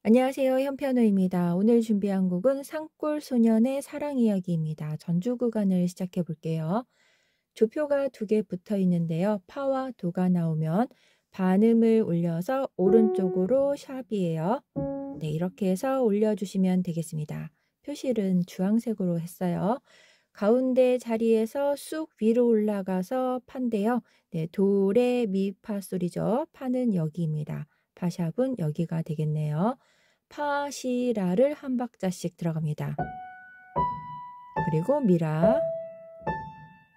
안녕하세요. 현편우입니다. 오늘 준비한 곡은 산골소년의 사랑 이야기입니다. 전주 구간을 시작해 볼게요. 조표가 두 개 붙어 있는데요. 파와 도가 나오면 반음을 올려서 오른쪽으로 샵이에요. 네, 이렇게 해서 올려주시면 되겠습니다. 표시는 주황색으로 했어요. 가운데 자리에서 쑥 위로 올라가서 파인데요. 네, 도레 미파 소리죠. 파는 여기입니다. 파샵은 여기가 되겠네요. 파시라를 한 박자씩 들어갑니다. 그리고 미라.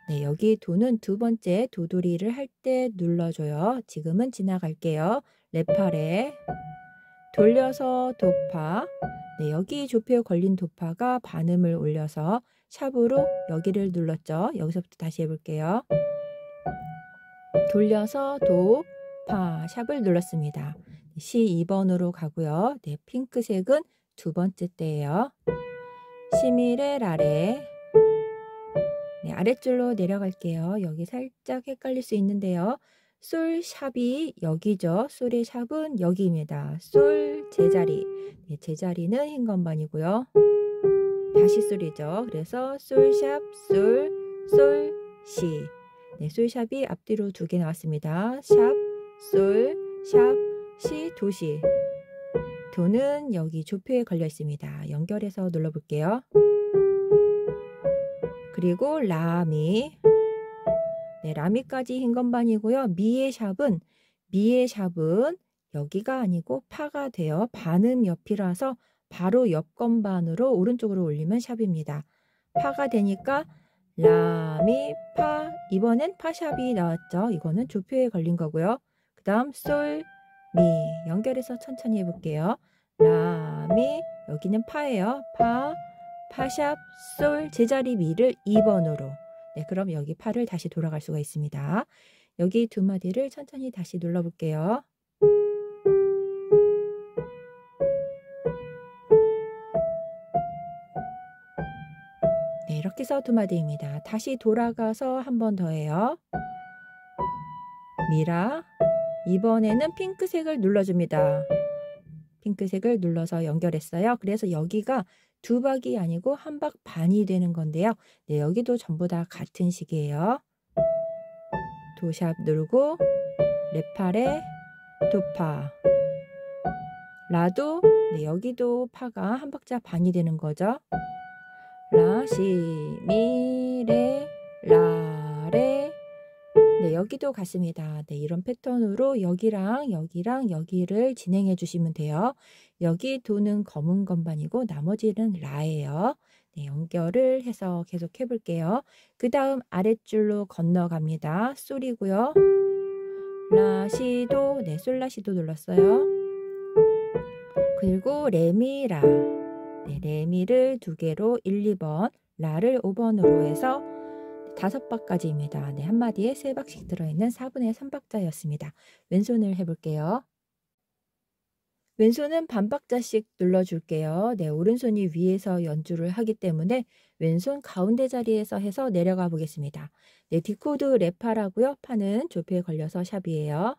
네, 여기 도는 두 번째 도돌이를 할 때 눌러줘요. 지금은 지나갈게요. 레파레. 돌려서 도파. 네, 여기 조표에 걸린 도파가 반음을 올려서 샵으로 여기를 눌렀죠. 여기서부터 다시 해볼게요. 돌려서 도, 파, 샵을 눌렀습니다. 시 2번으로 가고요. 네, 핑크색은 두 번째 때예요. 시미레 라레. 네, 아랫줄로 내려갈게요. 여기 살짝 헷갈릴 수 있는데요. 솔 샵이 여기죠. 솔의 샵은 여기입니다. 솔 제자리. 네, 제자리는 흰 건반이고요. 다시 솔이죠. 그래서 솔 샵, 솔, 솔, 시. 네, 솔샵이 앞뒤로 두 개 나왔습니다. 샵, 솔, 샵, 시, 도시. 도는 여기 조표에 걸려 있습니다. 연결해서 눌러볼게요. 그리고 라미. 네, 라미까지 흰 건반이고요. 미의 샵은 여기가 아니고 파가 돼요. 반음 옆이라서 바로 옆 건반으로 오른쪽으로 올리면 샵입니다. 파가 되니까 라미 파. 이번엔 파샵이 나왔죠. 이거는 조표에 걸린 거고요. 그 다음 솔 미 연결해서 천천히 해볼게요. 라미 여기는 파예요. 파 파샵 솔 제자리 미를 2번으로. 네, 그럼 여기 파를 다시 돌아갈 수가 있습니다. 여기 두 마디를 천천히 다시 눌러볼게요. 네, 이렇게 해서 두 마디입니다. 다시 돌아가서 한 번 더 해요. 미라. 이번에는 핑크색을 눌러줍니다. 핑크색을 눌러서 연결했어요. 그래서 여기가 두 박이 아니고 한 박 반이 되는 건데요. 네, 여기도 전부 다 같은 식이에요. 도샵 누르고 레파레 도파. 라도 네, 여기도 파가 한 박자 반이 되는 거죠. 라, 시, 미, 레, 라, 레. 네, 여기도 같습니다. 네, 이런 패턴으로 여기랑 여기를 진행해 주시면 돼요. 여기 도는 검은 건반이고 나머지는 라예요. 네, 연결을 해서 계속 해볼게요. 그 다음 아랫줄로 건너갑니다. 솔이고요. 라, 시, 도. 네, 솔, 라, 시, 도 눌렀어요. 그리고 레미라. 네, 레미를 두 개로 1, 2번, 라를 5번으로 해서 5박까지입니다. 네, 한 마디에 3박씩 들어있는 4분의 3박자였습니다. 왼손을 해볼게요. 왼손은 반박자씩 눌러줄게요. 네, 오른손이 위에서 연주를 하기 때문에 왼손 가운데 자리에서 해서 내려가 보겠습니다. 네, D코드 레파라고요. 파는 조표에 걸려서 샵이에요.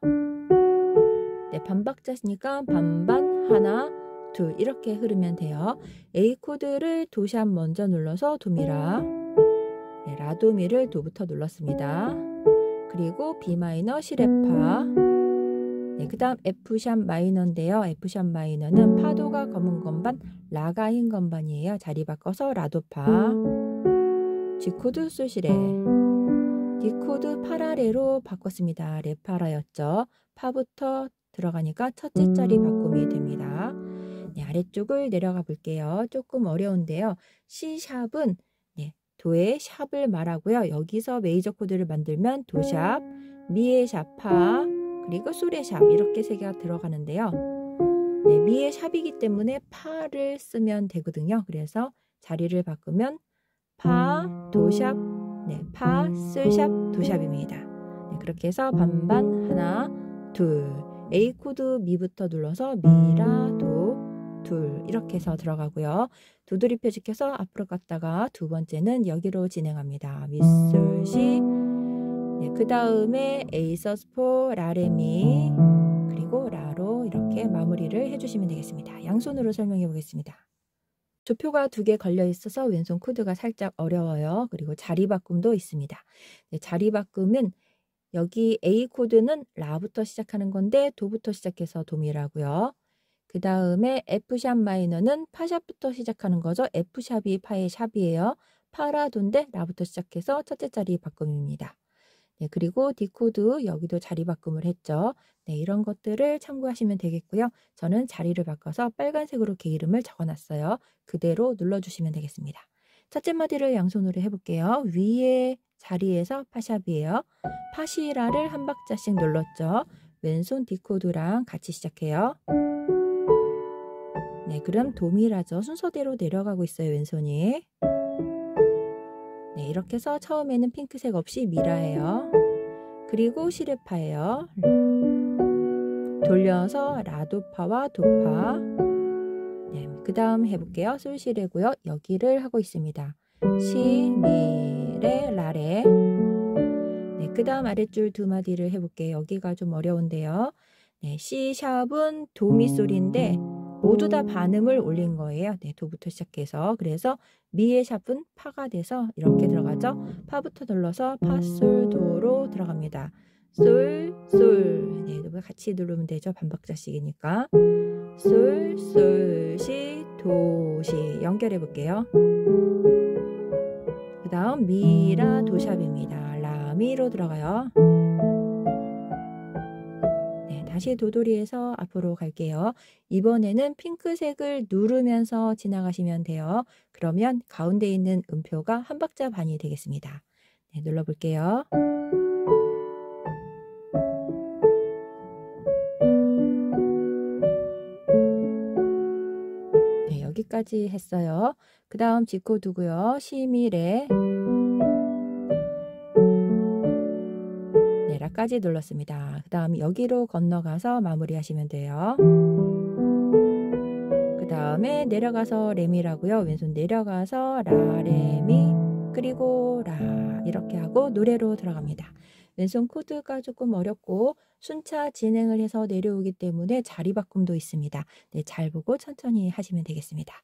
네, 반박자시니까 반반, 하나, 둘 이렇게 흐르면 돼요. A 코드를 도샵 먼저 눌러서 도미라. 네, 라도미를 도부터 눌렀습니다. 그리고 B 마이너 시레파. 네, 그 다음 F샵 마이너인데요. F샵 마이너는 파도가 검은 건반, 라가 흰 건반이에요. 자리 바꿔서 라도파. G 코드 소시레. D 코드 파라레로 바꿨습니다. 레파라였죠. 파부터 들어가니까 첫째 자리 바꿈이 됩니다. 네, 아래쪽을 내려가 볼게요. 조금 어려운데요. C샵은 네, 도의 샵을 말하고요. 여기서 메이저 코드를 만들면 도샵, 미의 샵, 파, 그리고 솔의 샵 이렇게 세 개가 들어가는데요. 네, 미의 샵이기 때문에 파를 쓰면 되거든요. 그래서 자리를 바꾸면 파, 도샵, 네, 파, 솔샵, 도샵입니다. 네, 그렇게 해서 반반, 하나, 둘. A 코드 미부터 눌러서 미라, 도, 둘 이렇게 해서 들어가고요. 도돌이 표직해서 앞으로 갔다가 두 번째는 여기로 진행합니다. 미솔, 시. 네, 그 다음에 A 서스포, 라레미, 그리고 라로 이렇게 이렇게 마무리를 해주시면 되겠습니다. 양손으로 설명해 보겠습니다. 조표가 2개 걸려 있어서 왼손 코드가 살짝 어려워요. 그리고 자리 바꿈도 있습니다. 네, 자리 바꿈은 여기 A 코드는 라부터 시작하는 건데 도부터 시작해서 도미라고요. 그 다음에 F샵 마이너는 파샵부터 시작하는 거죠. F샵이 파의 샵이에요. 파라 도인데 라부터 시작해서 첫째 자리 바꿈입니다. 네, 그리고 D 코드 여기도 자리 바꿈을 했죠. 네, 이런 것들을 참고하시면 되겠고요. 저는 자리를 바꿔서 빨간색으로 개 이름을 적어놨어요. 그대로 눌러주시면 되겠습니다. 첫째 마디를 양손으로 해볼게요. 위에 자리에서 파샵이에요. 파시라를 한 박자씩 눌렀죠. 왼손 D 코드랑 같이 시작해요. 네, 그럼 도미라죠. 순서대로 내려가고 있어요, 왼손이. 네, 이렇게 해서 처음에는 핑크색 없이 미라예요. 그리고 시레파예요. 돌려서 라도파와 도파. 네, 그 다음 해볼게요. 솔시레고요. 여기를 하고 있습니다. 시, 미, 레, 라레. 네, 그 다음 아랫줄 2마디를 해볼게요. 여기가 좀 어려운데요. 네, C샵은 도미 소리인데 모두 다 반음을 올린 거예요. 네, 도부터 시작해서. 그래서 미의 샵은 파가 돼서 이렇게 들어가죠. 파부터 눌러서 파, 솔, 도로 들어갑니다. 솔, 솔. 네, 같이 누르면 되죠. 반박자씩이니까. 솔, 솔, 시, 도, 시. 연결해 볼게요. 그 다음 미라, 도샵입니다. 라, 미로 들어가요. 다시 도돌이에서 앞으로 갈게요. 이번에는 핑크색을 누르면서 지나가시면 돼요. 그러면 가운데 있는 음표가 한 박자 반이 되겠습니다. 네, 눌러볼게요. 네, 여기까지 했어요. 그 다음 G코드고요. 시미레. 라까지 눌렀습니다. 그 다음 여기로 건너가서 마무리 하시면 돼요. 그 다음에 내려가서 레미라고요. 왼손 내려가서 라, 레미, 그리고 라 이렇게 하고 노래로 들어갑니다. 왼손 코드가 조금 어렵고 순차 진행을 해서 내려오기 때문에 자리 바꿈도 있습니다. 네, 잘 보고 천천히 하시면 되겠습니다.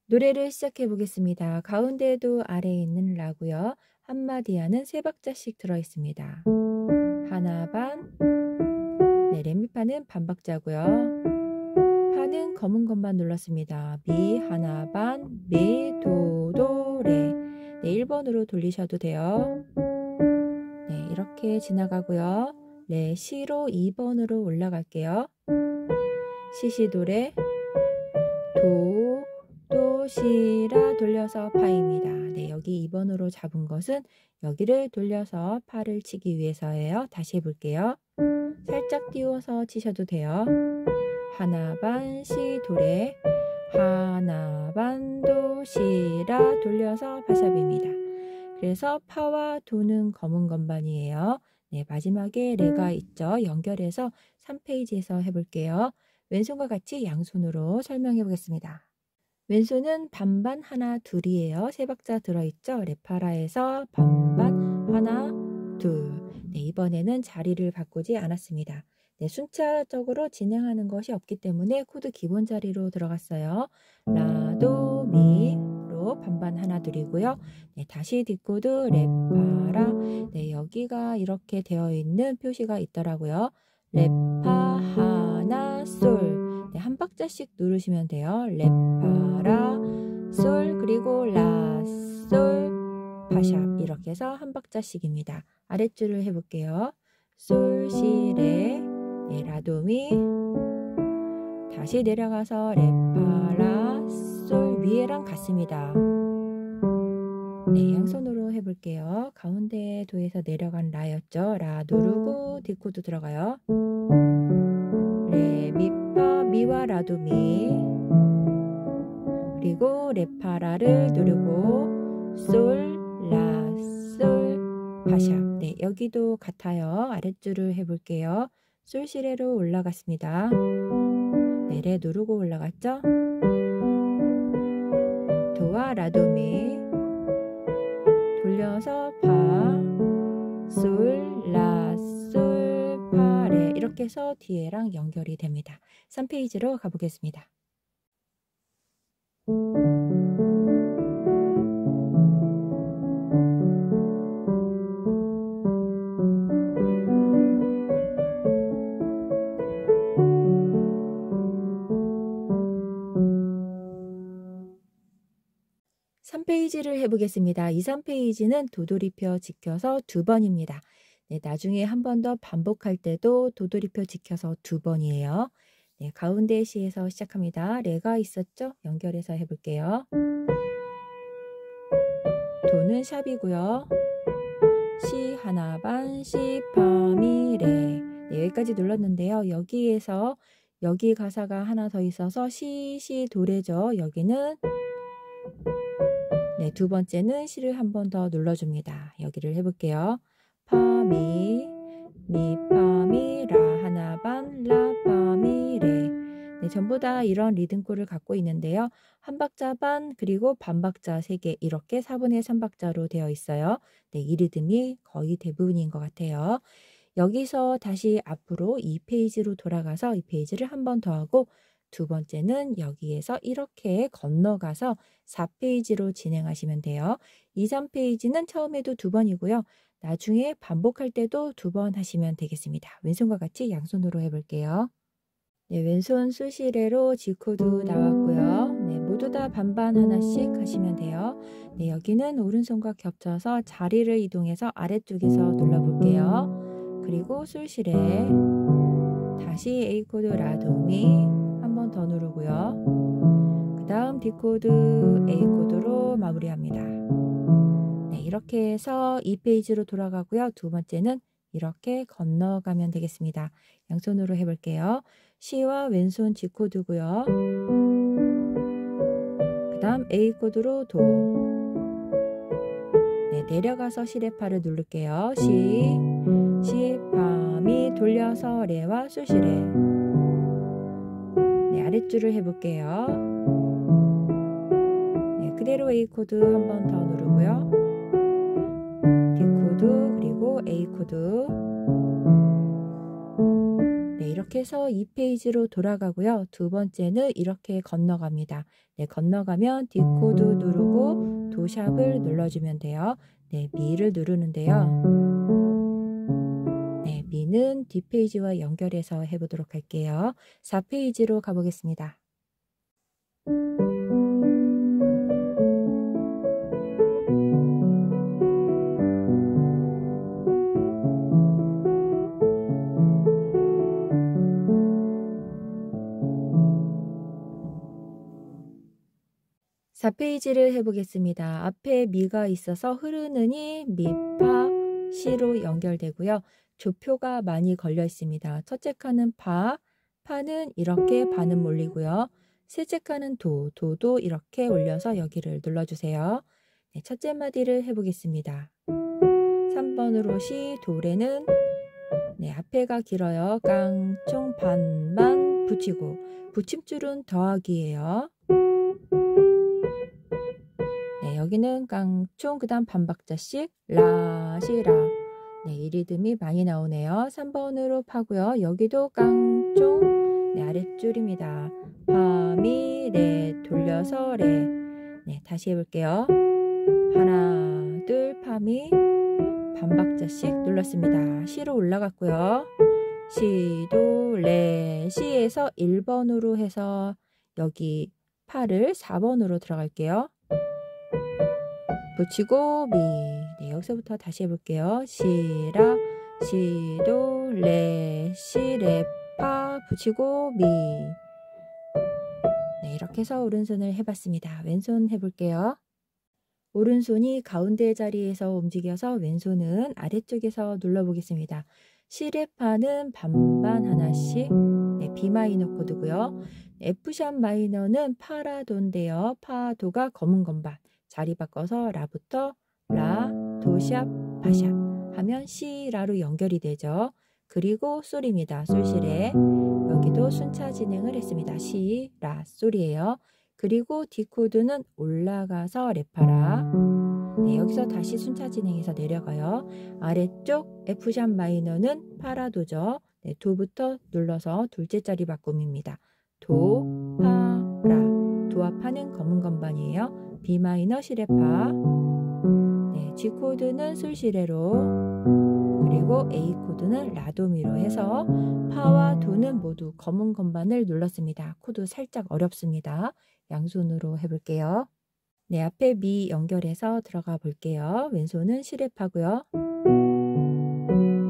노래를 시작해 보겠습니다. 가운데에도 아래에 있는 라고요. 한마디 안은 3박자씩 들어있습니다. 하나 반, 네, 레미파는 반박자고요. 파는 검은 것만 눌렀습니다. 미 하나 반, 미, 도, 도, 레. 네, 1번으로 돌리셔도 돼요. 네, 이렇게 지나가고요. 레, 시로 2번으로 올라갈게요. 시시도레, 도, 도, 시라 돌려서 파입니다. 네, 여기 2번으로 잡은 것은 여기를 돌려서 파를 치기 위해서예요. 다시 해볼게요. 살짝 띄워서 치셔도 돼요. 하나 반, 시, 도레, 하나 반, 도, 시라 돌려서 파샵입니다. 그래서 파와 도는 검은 건반이에요. 네, 마지막에 레가 있죠. 연결해서 3페이지에서 해볼게요. 왼손과 같이 양손으로 설명해 보겠습니다. 왼손은 반반 하나 둘이에요. 3박자 들어있죠. 레파라에서 반반 하나 둘. 네, 이번에는 자리를 바꾸지 않았습니다. 네, 순차적으로 진행하는 것이 없기 때문에 코드 기본 자리로 들어갔어요. 라, 도, 미로 반반 하나 둘이고요. 네, 다시 뒷코드 레파라. 네, 여기가 이렇게 되어 있는 표시가 있더라고요. 레파 하나 솔. 네, 한 박자씩 누르시면 돼요. 레파라 솔 그리고 라 솔 파샵 이렇게 해서 한 박자씩입니다. 아랫줄을 해볼게요. 솔 시레 네, 라도미 다시 내려가서 레파라 솔 위에랑 같습니다. 네, 양손으로 해볼게요. 가운데 도에서 내려간 라였죠. 라 누르고 D코드 들어가요. 레, 미, 파, 미와 라도 미. 그리고 레파라를 누르고 솔, 라, 솔, 파샵. 네, 여기도 같아요. 아랫줄을 해볼게요. 솔, 시레로 올라갔습니다. 네, 레 누르고 올라갔죠? 도와 라도 미. 돌려서 파, 솔, 라, 솔, 파, 레. 이렇게 해서 뒤에랑 연결이 됩니다. 3페이지로 가보겠습니다. 페이지를 해보겠습니다. 2, 3페이지는 도돌이표 지켜서 2번입니다. 네, 나중에 한 번 더 반복할 때도 도돌이표 지켜서 2번이에요. 네, 가운데 시에서 시작합니다. 레가 있었죠? 연결해서 해볼게요. 도는 샵이고요. 시 하나 반, 시, 파, 미, 레. 네, 여기까지 눌렀는데요. 여기에서 여기 가사가 하나 더 있어서 시, 시, 도레죠. 여기는 네, 두 번째는 시를 한 번 더 눌러줍니다. 여기를 해볼게요. 파, 미, 미, 파, 미, 라, 하나 반, 라, 파, 미, 레. 네, 전부 다 이런 리듬꼴을 갖고 있는데요. 한 박자 반, 그리고 반 박자 3개, 이렇게 4분의 3박자로 되어 있어요. 네, 이 리듬이 거의 대부분인 것 같아요. 여기서 다시 앞으로 2페이지로 돌아가서 2페이지를 한 번 더 하고, 두 번째는 여기에서 이렇게 건너가서 4페이지로 진행하시면 돼요. 2, 3페이지는 처음에도 2번이고요. 나중에 반복할 때도 2번 하시면 되겠습니다. 왼손과 같이 양손으로 해볼게요. 네, 왼손 수시레로 G코드 나왔고요. 네, 모두 다 반반 하나씩 하시면 돼요. 네, 여기는 오른손과 겹쳐서 자리를 이동해서 아래쪽에서 눌러볼게요. 그리고 수시레, 다시 A코드 라도미, 한 번 더 누르고요. 그 다음 D코드 A코드로 마무리합니다. 네, 이렇게 해서 2페이지로 돌아가고요. 두 번째는 이렇게 건너가면 되겠습니다. 양손으로 해볼게요. C와 왼손 G코드고요. 그 다음 A코드로 도. 네, 내려가서 시레파를 누를게요. 시, 시, 파, 미, 돌려서 레와 수시레. 네, 아랫줄을 해볼게요. 네, 그대로 A코드 한 번 더 누르고요. D코드 그리고 A코드. 네, 이렇게 해서 2페이지로 돌아가고요. 두 번째는 이렇게 건너갑니다. 네, 건너가면 D코드 누르고 도샵을 눌러주면 돼요. 네, 미를 누르는데요. 네, 미는 뒷페이지와 연결해서 해보도록 할게요. 4페이지로 가보겠습니다. 4페이지를 해보겠습니다. 앞에 미가 있어서 흐르는 이, 미, 파, 시로 연결되고요. 조표가 많이 걸려 있습니다. 첫째 칸은 파, 파는 이렇게 반음 올리고요. 셋째 칸은 도, 도도 이렇게 올려서 여기를 눌러주세요. 네, 첫째 마디를 해보겠습니다. 3번으로 시, 도레는 네, 앞에가 길어요. 깡총 반만 붙이고, 붙임줄은 더하기예요. 네, 여기는 깡총 그 다음 반박자씩 라, 시, 라. 네, 이 리듬이 많이 나오네요. 3번으로 파고요. 여기도 깡총, 네, 아랫줄입니다. 파, 미, 레, 돌려서 레. 네, 다시 해볼게요. 하나, 둘, 파, 미, 반박자씩 눌렀습니다. 시로 올라갔고요. 시, 도, 레, 시에서 1번으로 해서 여기 파를 4번으로 들어갈게요. 붙이고 미. 네, 여기서부터 다시 해볼게요. 시라, 시도, 레, 시, 레, 파, 붙이고 미. 네, 이렇게 해서 오른손을 해봤습니다. 왼손 해볼게요. 오른손이 가운데 자리에서 움직여서 왼손은 아래쪽에서 눌러보겠습니다. 시레파는 반반 하나씩, 네, B 마이너 코드고요. F샵 마이너는 파라도인데요. 파도가 검은 건반. 자리 바꿔서 라부터 라, 도샵, 파샵 하면 시, 라로 연결이 되죠. 그리고 솔입니다. 솔시레. 여기도 순차 진행을 했습니다. 시, 라, 솔이에요. 그리고 D 코드는 올라가서 레파라. 네, 여기서 다시 순차 진행해서 내려가요. 아래쪽 F샵 마이너는 파라도죠. 네, 도부터 눌러서 둘째 자리 바꿈입니다. 도, 파, 라. 도와 파는 검은 건반이에요. B 마이너 시레파. 네, G 코드는 솔시레로. 그리고 A 코드는 라도미로 해서 파와 도는 모두 검은 건반을 눌렀습니다. 코드 살짝 어렵습니다. 양손으로 해볼게요. 네, 앞에 미 연결해서 들어가 볼게요. 왼손은 시레파고요.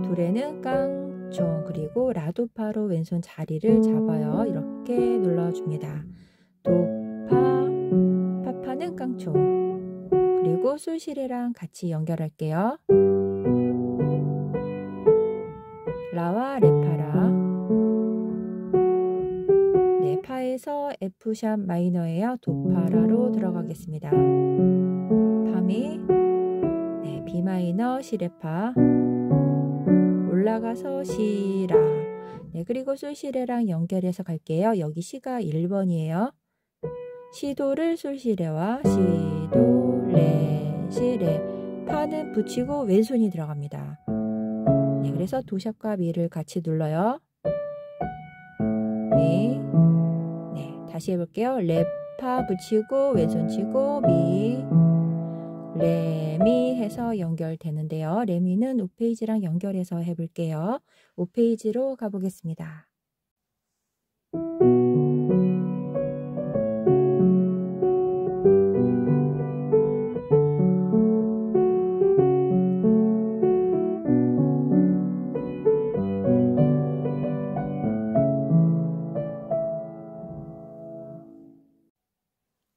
도레는 깡총, 그리고 라도파로 왼손 자리를 잡아요. 이렇게 눌러줍니다. 도파, 파파는 깡총. 그리고 솔시레랑 같이 연결할게요. 라와 레파라. 네, 파에서 F샵 마이너예요. 도파라로 들어가겠습니다. 파미, 네, B 마이너 시레파. 올라가서 시라. 네, 그리고 솔시레랑 연결해서 갈게요. 여기 시가 1번이에요. 시도를 솔시레와 시도, 레, 시레. 파는 붙이고 왼손이 들어갑니다. 네, 그래서 도샵과 미를 같이 눌러요. 미. 네, 다시 해볼게요. 레, 파 붙이고 왼손 치고 미, 레, 미 해서 연결되는데요. 레미는 5페이지랑 연결해서 해볼게요. 5페이지로 가보겠습니다.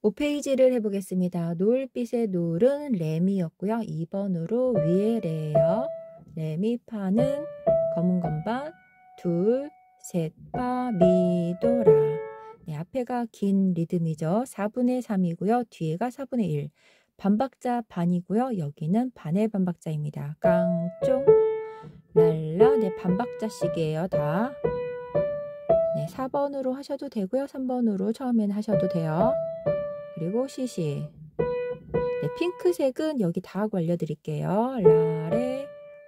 5페이지를 해보겠습니다. 노을빛의 노을은 레미였고요. 2번으로 위에 레예요. 레미 파는 검은 건반 둘, 셋, 파, 미, 도, 라. 네, 앞에가 긴 리듬이죠. 4분의 3이고요. 뒤에가 4분의 1. 반박자 반이고요. 여기는 반의 반박자입니다. 깡쫑, 랄라. 네, 반박자씩이에요. 다. 네, 4번으로 하셔도 되고요. 3번으로 처음에는 하셔도 돼요. 그리고 시시. 네, 핑크색은 여기 다 하고 알려드릴게요. 라레,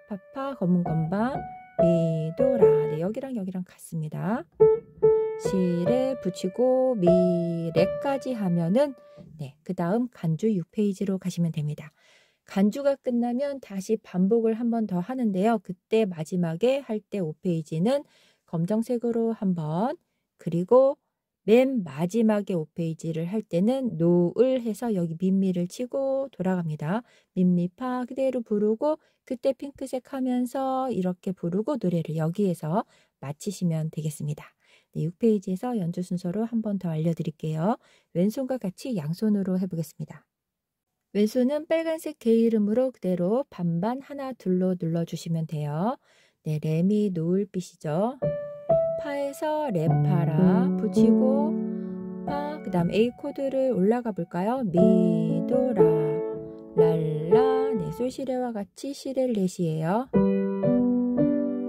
파파, 검은 건반, 미도라. 네, 여기랑 같습니다. 시레 붙이고 미레까지 하면은 네, 그 다음 간주 6페이지로 가시면 됩니다. 간주가 끝나면 다시 반복을 한 번 더 하는데요. 그때 마지막에 할 때 5페이지는 검정색으로 한 번, 그리고 맨 마지막에 5페이지를 할 때는 노을 해서 여기 민미를 치고 돌아갑니다. 민미파 그대로 부르고 그때 핑크색 하면서 이렇게 부르고 노래를 여기에서 마치시면 되겠습니다. 네, 6페이지에서 연주 순서로 한 번 더 알려드릴게요. 왼손과 같이 양손으로 해보겠습니다. 왼손은 빨간색 개 이름으로 그대로 반반 하나 둘로 눌러주시면 돼요. 네, 레미 노을빛이죠. 파에서 레파라 붙이고 파, 그 다음 A 코드를 올라가 볼까요? 미, 도, 라, 랄라. 네, 솔시레와 같이 시렐렛이에요.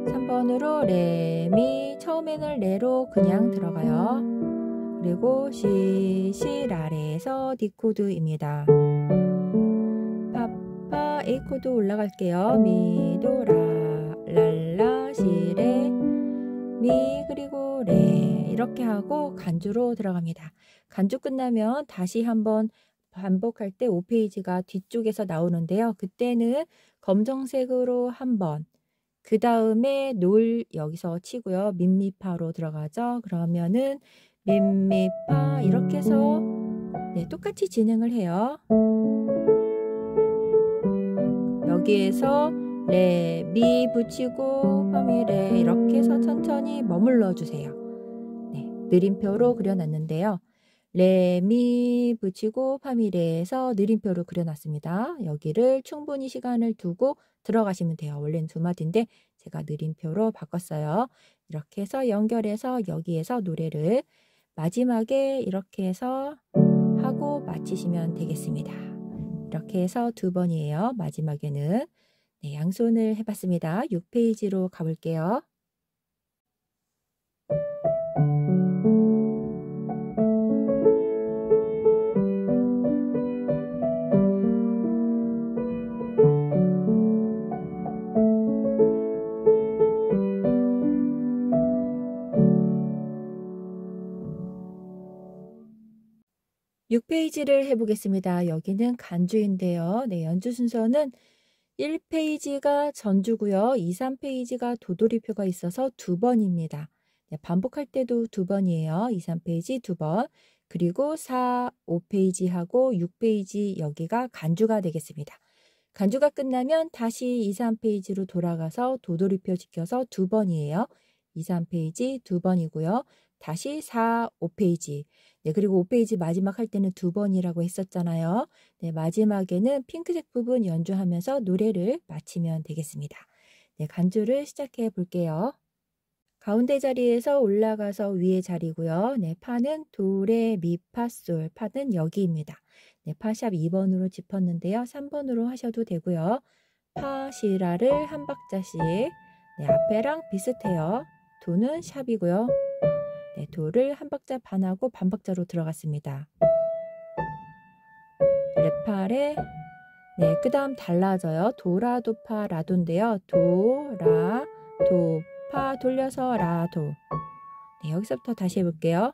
3번으로 레, 미. 처음에는 레로 그냥 들어가요. 그리고 시, 시, 라레에서 D 코드입니다. 파파 A 코드 올라갈게요. 미, 도, 라, 랄라, 시, 레, 미, 그리고 레. 이렇게 하고 간주로 들어갑니다. 간주 끝나면 다시 한번 반복할 때 5페이지가 뒤쪽에서 나오는데요. 그때는 검정색으로 한번, 그 다음에 노을 여기서 치고요. 민미파로 들어가죠. 그러면은 민미파 이렇게 해서 네, 똑같이 진행을 해요. 여기에서 레, 미 붙이고 파미, 레 이렇게 해서 천천히 머물러 주세요. 네, 느림표로 그려놨는데요. 레, 미 붙이고 파미레에서 느림표로 그려놨습니다. 여기를 충분히 시간을 두고 들어가시면 돼요. 원래는 두 마디인데 제가 느림표로 바꿨어요. 이렇게 해서 연결해서 여기에서 노래를 마지막에 이렇게 해서 하고 마치시면 되겠습니다. 이렇게 해서 두 번이에요. 마지막에는 네, 양손을 해봤습니다. 6페이지로 가볼게요. 6페이지를 해보겠습니다. 여기는 간주인데요. 네, 연주 순서는 1페이지가 전주고요. 2, 3페이지가 도돌이표가 있어서 두 번입니다. 네, 반복할 때도 두 번이에요. 2, 3페이지 두 번. 그리고 4, 5페이지하고 6페이지 여기가 간주가 되겠습니다. 간주가 끝나면 다시 2, 3페이지로 돌아가서 도돌이표 지켜서 두 번이에요. 2, 3페이지 두 번이고요. 다시 4, 5페이지. 네, 그리고 5페이지 마지막 할 때는 두 번이라고 했었잖아요. 네, 마지막에는 핑크색 부분 연주하면서 노래를 마치면 되겠습니다. 네, 간주를 시작해 볼게요. 가운데 자리에서 올라가서 위에 자리고요. 네, 파는 도, 레, 미, 파, 솔. 파는 여기입니다. 네, 파샵 2번으로 짚었는데요. 3번으로 하셔도 되고요. 파, 시, 라를 한 박자씩. 네, 앞에랑 비슷해요. 도는 샵이고요. 네, 도를 한 박자 반하고 반 박자로 들어갔습니다. 레파레. 네, 그 다음 달라져요. 도라, 도, 파, 라도인데요. 도, 라, 도, 파 돌려서 라, 도. 네, 여기서부터 다시 해볼게요.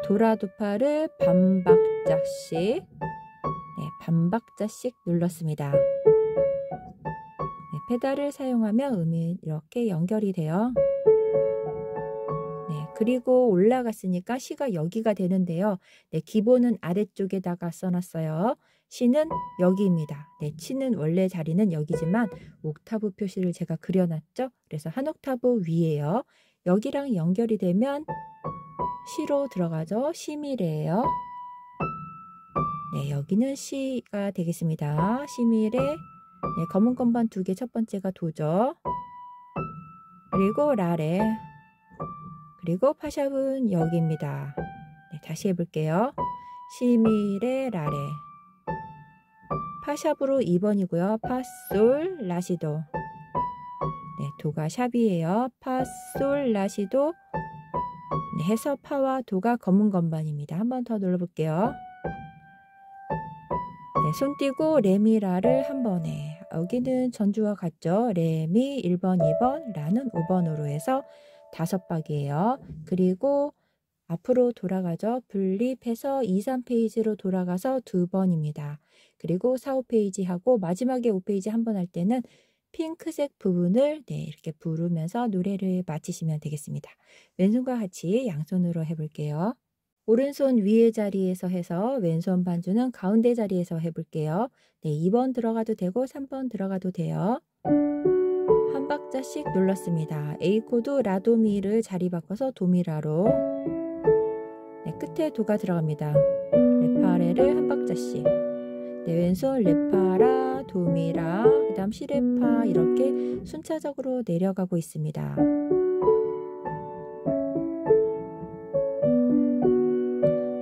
도라, 도, 파를 반 박자씩, 네, 반 박자씩 눌렀습니다. 네, 페달을 사용하면 음이 이렇게 연결이 돼요. 네, 그리고 올라갔으니까 시가 여기가 되는데요. 네, 기본은 아래쪽에다가 써놨어요. 시는 여기입니다. 네, 치는 원래 자리는 여기지만 옥타브 표시를 제가 그려놨죠. 그래서 한 옥타브 위에요. 여기랑 연결이 되면 시로 들어가죠. 시미레예요. 네, 여기는 시가 되겠습니다. 시미레. 네, 검은 건반 두 개, 첫 번째가 도죠. 그리고 라레. 그리고 파샵은 여기입니다. 네, 다시 해볼게요. 시미레, 라레. 파샵으로 2번이고요. 파, 솔, 라시도. 네, 도가 샵이에요. 파, 솔, 라시도. 네, 해서 파와 도가 검은 건반입니다. 한 번 더 눌러볼게요. 네, 손 띄고 레미라를 한 번에. 여기는 전주와 같죠. 레미 1번, 2번, 라는 5번으로 해서 5박이에요. 그리고 앞으로 돌아가죠. 분립해서 2, 3페이지로 돌아가서 두 번입니다. 그리고 4, 5페이지 하고 마지막에 5페이지 한 번 할 때는 핑크색 부분을 네, 이렇게 부르면서 노래를 마치시면 되겠습니다. 왼손과 같이 양손으로 해볼게요. 오른손 위에 자리에서 해서 왼손 반주는 가운데 자리에서 해볼게요. 네, 2번 들어가도 되고 3번 들어가도 돼요. 한 박자씩 눌렀습니다. A 코드 라도미를 자리 바꿔서 도미라로. 네, 끝에 도가 들어갑니다. 레파레를 한 박자씩. 네, 왼손 레파라, 도미라, 그 다음 시레파 이렇게 순차적으로 내려가고 있습니다.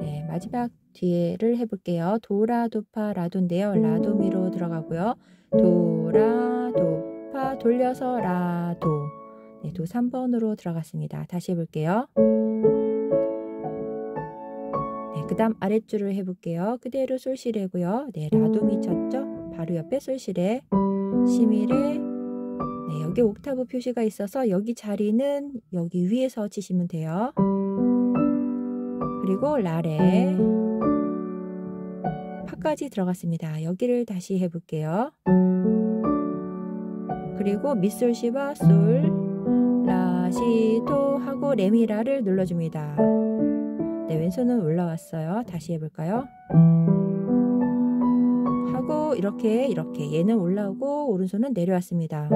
네, 마지막 뒤에를 해볼게요. 도라, 도파, 라도인데요. 라도미로 들어가고요. 도라, 도파 돌려서 라도. 네, 도 3번으로 들어갔습니다. 다시 해볼게요. 그 다음 아랫줄을 해볼게요. 그대로 솔시레고요. 네, 라도미 쳤죠? 바로 옆에 솔시레, 시미레. 네, 여기 옥타브 표시가 있어서 여기 자리는 여기 위에서 치시면 돼요. 그리고 라레, 파까지 들어갔습니다. 여기를 다시 해볼게요. 그리고 미솔시와 솔, 라, 시, 토 하고 레미라를 눌러줍니다. 네, 왼손은 올라왔어요. 다시 해볼까요? 하고 이렇게 얘는 올라오고 오른손은 내려왔습니다.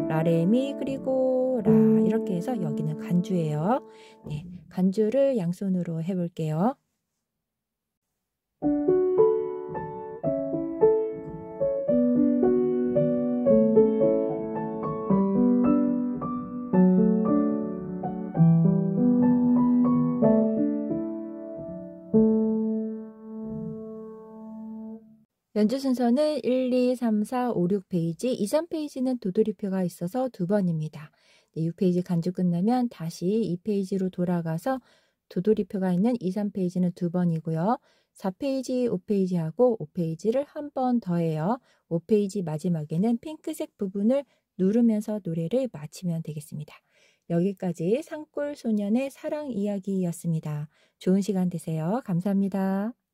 라레미 그리고 라 이렇게 해서 여기는 간주예요. 네, 간주를 양손으로 해볼게요. 연주 순서는 1, 2, 3, 4, 5, 6페이지, 2, 3페이지는 도돌이표가 있어서 2번입니다. 네, 6페이지 간주 끝나면 다시 2페이지로 돌아가서 도돌이표가 있는 2, 3페이지는 2번이고요. 4페이지, 5페이지하고 5페이지를 한 번 더 해요. 5페이지 마지막에는 핑크색 부분을 누르면서 노래를 마치면 되겠습니다. 여기까지 산골소년의 사랑 이야기였습니다. 좋은 시간 되세요. 감사합니다.